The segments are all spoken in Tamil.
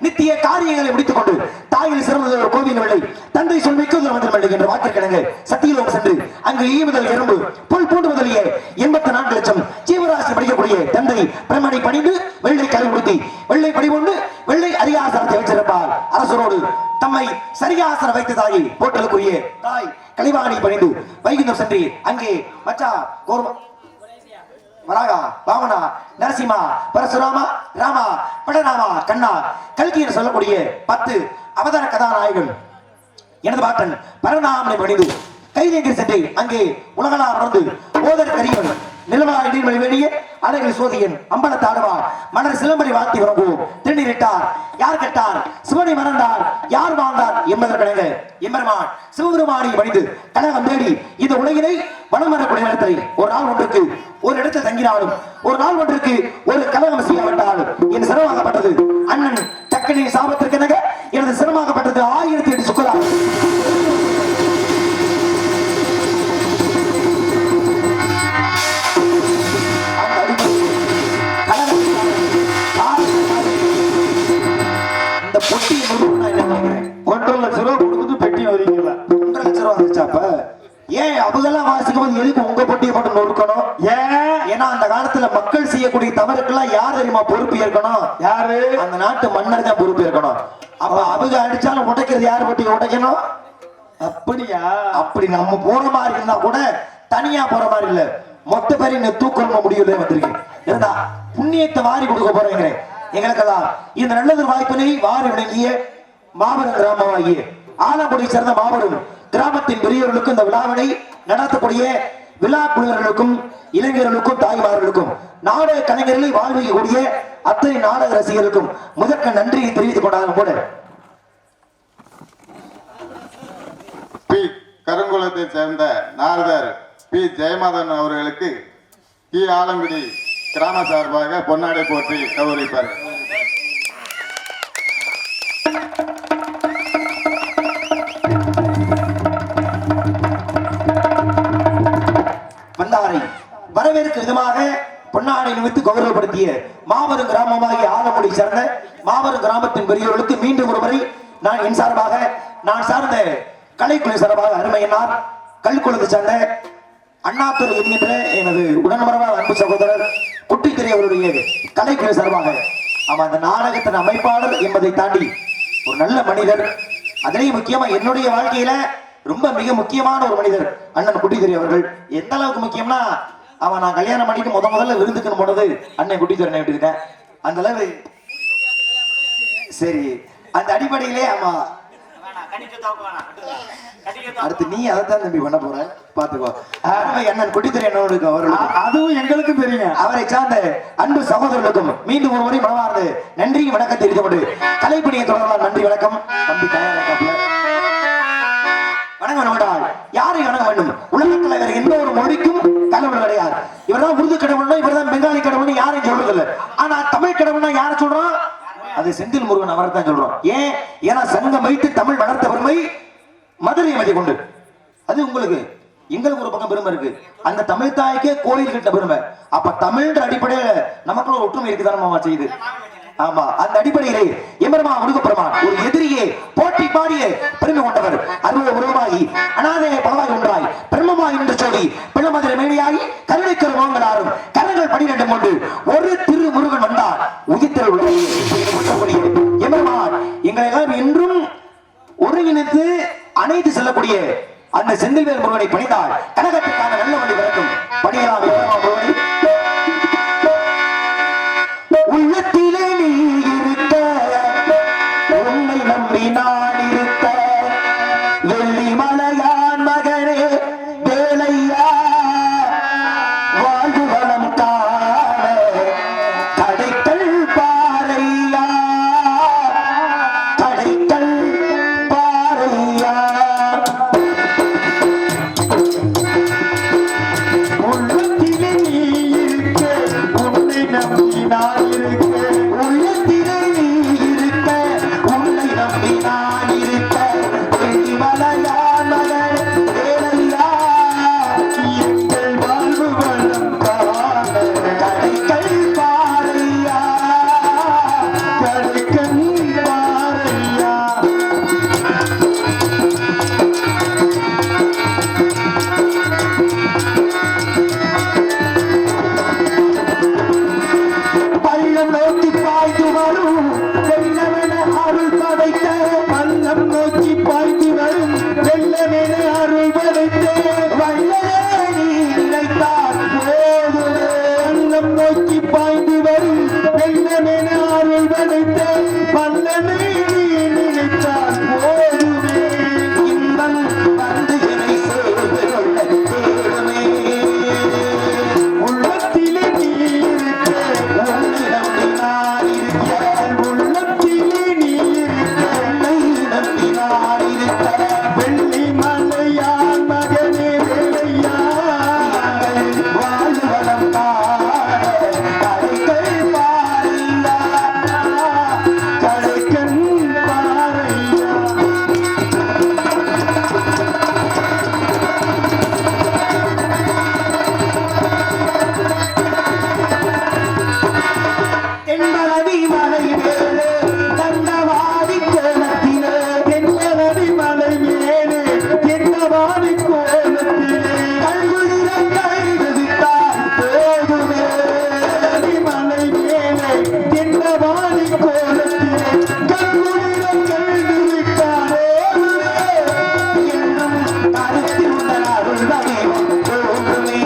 நித்திய காரியங்களை முடித்துக் கொண்டு தாயில் சிறந்த கோவில் வெள்ளை தந்தை சொல்மிக்க என்ற வாக்கிற்கிணங்க சத்தியிலோகம் சென்று அங்கு ஈமுதல் எறும்பு புல் பூண்டு முதலிய 84 லட்சம் ஜீவராசி படிக்கக்கூடிய தந்தை பிரம்மனை பணிந்து வெள்ளை கலை முடித்தி வெள்ளை படிகொண்டு வெள்ளை அரியாசனத்தை வைத்திருப்பார். அரசரோடு தம்மை சரியாசன வைத்த தாயை போட்டலுக்குரிய தாய் கலைவாணி பணிந்து வைகுந்தம் சென்று அங்கே மச்சா வராகா பாவனா நரசிம்மா பரசுராமா ராமா படராமா கண்ணா கல்கி என்று சொல்லக்கூடிய 10 அவதார கதாநாயகன் எனது பாட்டன் பரநாமனை பணிந்து கைதேங்கி சென்று அங்கே உலகளா உணர்ந்து ஓதர் கரியவன் நிலவா இடிமலை வெளியே அலைகள் சோதியன் அம்பலத்தாடுவார் மலர் சிலம்படி வாழ்த்தி வரங்குவோம் திருநீரிட்டார் யார் கட்டார் சிவனை மறந்தார் யார் வாழ்ந்தார் என்பதற்கிணங்க எம்பெருமான் சிவபெருமானை பணிந்து கழகம் தேடி இந்த உலகினை வனம் வரக்கூடிய இடத்தை ஒரு நாள் ஒன்றுக்கு ஒரு இடத்தில் தங்கினாலும் ஒரு நாள் ஒன்றுக்கு ஒரு கலகம் செய்யப்பட்டாலும் என் சிரமமாகப்பட்டது அண்ணன் டக்கனின் சாபத்திற்கெனக எனது சிரமமாகப்பட்டது 1008 சுக்கரா. இந்த பொட்டி 1.5 லட்சம் ரூபாய் கொடுத்து பெட்டி வரீங்களா? 1.5 லட்சம் ரூபாய் வந்துச்சாப்ப ஏன் அவங்கெல்லாம் வாசிக்கும் போது எதுக்கு உங்க பொட்டியை போட்டு நொறுக்கணும்? ஏன்னா அந்த காலத்துல மக்கள் செய்யக்கூடிய தவறுக்கெல்லாம் யார் தெரியுமா பொறுப்பு ஏற்கணும்? யாரு? அந்த நாட்டு மன்னர் தான் பொறுப்பு ஏற்கணும். அப்ப அவங்க அடிச்சாலும் உடைக்கிறது யார் பொட்டியை உடைக்கணும்? அப்படியா? அப்படி நம்ம போற மாதிரி இருந்தா கூட தனியா போற மாதிரி இல்ல, மொத்த பேரையும் தூக்கணும் முடியல வந்திருக்கு. இருந்தா புண்ணியத்தை வாரி கொடுக்க போறேங்க எங்களுக்கெல்லாம் இந்த நல்லது வாய்ப்பினை வாரி விளங்கிய மாபெரும் கிராமமாகிய ஆலங்குடியை சேர்ந்த மாபெரும் கிராமத்தின் பெரியவர்களுக்கும் இந்த விழாவினை நடத்தக்கூடிய விழா குழுவர்களுக்கும் இளைஞர்களுக்கும் தாய்மார்களுக்கும் நாடக கலைஞர்களை வாழ்விக்கக்கூடிய அத்தனை நாடக ரசிகர்களுக்கும் முதற்க நன்றியை தெரிவித்துக் கொண்டாலும் கூட பி கருங்குளத்தை சேர்ந்த நாரதர் பி ஜெயமாதன் அவர்களுக்கு கி ஆலங்குடி கிராம சார்பாக பொன்னாடை போற்றி கௌரவிப்பார். வந்தாரை வரவேற்கும் விதமாக பொன்னாடை நிமித்து கௌரவப்படுத்திய மாபெரும் கிராமமாகிய ஆலங்குடி சேர்ந்த மாபெரும் கிராமத்தின் பெரியவர்களுக்கு மீண்டும் ஒருமுறை நான் என் சார்பாக நான் சார்ந்த கலைக்குழு சார்பாக அருமையினார் கல்குளத்தை சேர்ந்த அண்ணாத்துறை என்கின்ற எனது உடன்மரபான அன்பு சகோதரர் குட்டித்திரை அவருடைய கலைக்குழு சார்பாக ஆமா அந்த நாடகத்தின் அமைப்பாளர் என்பதை தாண்டி ஒரு நல்ல மனிதர் அதுலயும் முக்கியமா என்னுடைய வாழ்க்கையில ரொம்ப மிக முக்கியமான ஒரு மனிதர் அண்ணன் குட்டித்துறை அவர்கள். எந்த அளவுக்கு முக்கியம்னா அவன் நான் கல்யாணம் பண்ணிட்டு முதல்ல விருந்துக்குன்னு போனது அண்ணன் குட்டித்துறை எடுத்துக்கிட்டேன். அந்த அளவு சரி. அந்த அடிப்படையிலே ஆமா அடுத்து நீ அதைத்தான் தம்பி பண்ண போற பாத்துக்கோ. அண்ணன் குட்டித்துறை என்னோடு அவர்கள் அதுவும் எங்களுக்கு தெரியும். அவரை சார்ந்த அன்பு சகோதரர்களுக்கும் மீண்டும் ஒரு முறை மனமார்ந்து நன்றி வணக்கத்தை தெரிவித்துக் கொண்டு கலைப்பணியை தொடரலாம். நன்றி வணக்கம். தம்பி தயாராக வணங்க வேண்டாம். யாரை வணங்க வேண்டும்? உலகத்தில் வேற எந்த ஒரு மொழிக்கும் கடவுள் கிடையாது. இவர்தான் உருது கடவுள்னா இவர்தான் பெங்காலி கடவுள்னு யாரையும் சொல்றது இல்லை. ஆனா தமிழ் கடவுள்னா யாரை சொல்றோம்? அது செந்தில் முருகன் அவரை தான் சொல்றோம். ஏன்? ஏன்னா சங்கம் வைத்து தமிழ் வளர்த்த பெருமை மதுரை மதி கொண்டு. அது உங்களுக்கு எங்களுக்கு ஒரு பக்கம் பெருமை இருக்கு. அந்த தமிழ் தாய்க்கே கோயில் கிட்ட பெருமை. அப்ப தமிழ் அடிப்படையில நமக்குள்ள ஒரு ஒற்றுமை இருக்குதானமா செய்யுது. ஆமா, அந்த அடிப்படையிலே எம்பெருமா முருகப்பெருமான் ஒரு எதிரியே போட்டி பாடிய பெருமை கொண்டவர். அருள் உருவமாகி அனாதே பலவாய் ஒன்றாய் பிரம்மமாய் நின்று சோடி பிள்ளமதிரை மேலியாகி கருணைக்கரு மோங்களாரும் கரங்கள் 12 கொண்டு ஒரு திரு முருகன் வந்தார். உயிர்த்தல் உலகக்கூடிய எம்பெருமான் எங்களை எல்லாம் என்றும் ஒருங்கிணைத்து அணைத்து செல்லக்கூடிய அந்த செந்தில்வேல் முருகனை பணிந்தால் கனகத்துக்கான நல்ல வழி பிறக்கும். பணியலாம் எம்பெருமா முருகனை. உள்ளத்திலே நீ இருக்க உன்னை நம்பி நான் இருக்க வெள்ளி மலையான் மகனே வேலையா வாழ்வு வளம் காண கடைக்கல் பாறையா கடைக்கல் பாறையா. உள்ளத்திலே நீ இருக்க உன்னை நம்பி நான் இருக்க உள்ளத்திலே நீ இருக்க உன்னை நம்பி நான் இருக்க வெள்ளி மலையான் மகனே வேலையா எங்கள் வாழ்வு வளம் காண கடைக்கல் பாறையா கடைக்கல் பாறையா. பள்ளம் நோக்கி பாய்ந்து வரும் வெள்ளமென அருள் படைத்த பள்ளம் நோக்கி பாய்ந்து வரும் வெள்ளமென அருள் படைத்த வள்ளலே நீ நினைத்தார் போதுமே. பள்ளம் நோக்கி பாய்ந்து வரும் வெள்ளமென அருள் படைத்த பள்ளமே நீ நினைத்தார் போதுமே. இன்பம் வந்து என்னை சேர்ந்து கொள்ள தேடுமே. உள்ளத்திலே நீ இருக்க உன்னை நம்பி நான் இருக்க உள்ளத்திலே நீ இருக்க உன்னை நம்பி நான் இருக்க வெள்ளி மலையான் மகனே வேலையா வாழ்வு வளம் காண கடைக்கல் பாறையா கடைக்கல் பாறையா. தென்பலவி மலை மேலே தண்டவாடி கோலத்திலே தென்பலவி மலை மேலே தென்னவாடி கோலத்திலே கல்குளிர கைது விட்டால் போதுமே. மலை மேலே தென்னவாடி கோலத்திலே கல்குளிர கைது விட்டால் என்னும் கருத்தில் உள்ள அருள்வகை போதுமே.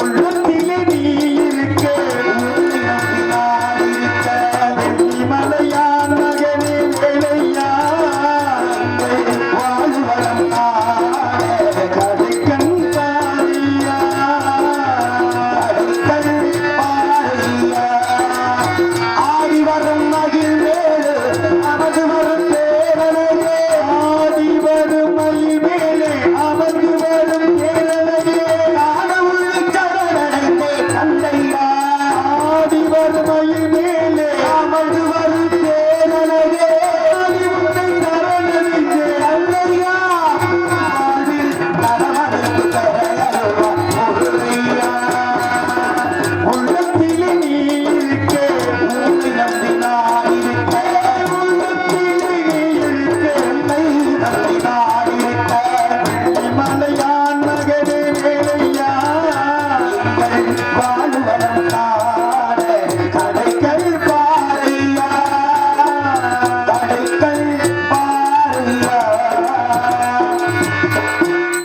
உள்ளத்திலே நீ இருக்க உன்னை நம்பி நான் இருக்க வெள்ளி மலையான் மகனே வேலையா வாழ்வு வளம் காண கடைக்கல் பாறையா கடைக்கல் பாறையா. ஆடி வரும் மகிழ் வேறு நமது வரும்